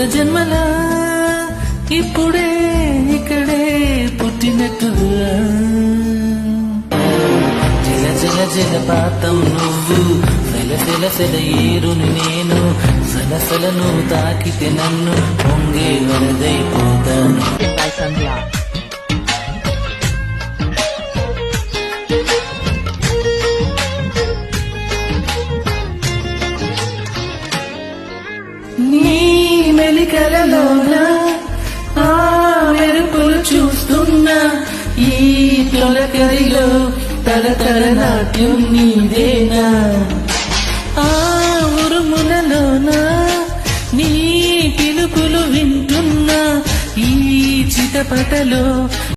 జన్మలా ఇప్పుడే ఇక్కడే పుట్టినట్టుగా జల జల జలపాతం నువ్వు సెల సెల సెల ఏరుని నేను సలసల నువ్వు తాకితే నన్ను పొంగే వరదైపోతాను. నీ మెలికలలోన ఆ మెరుపులు చూస్తున్నా ఈ తొలకరిలో తరతర నాట్యం నీదేనా. ఆ ఉరుములలోన నీ పిలుపులు వింటున్నా ఈ చిటపటలో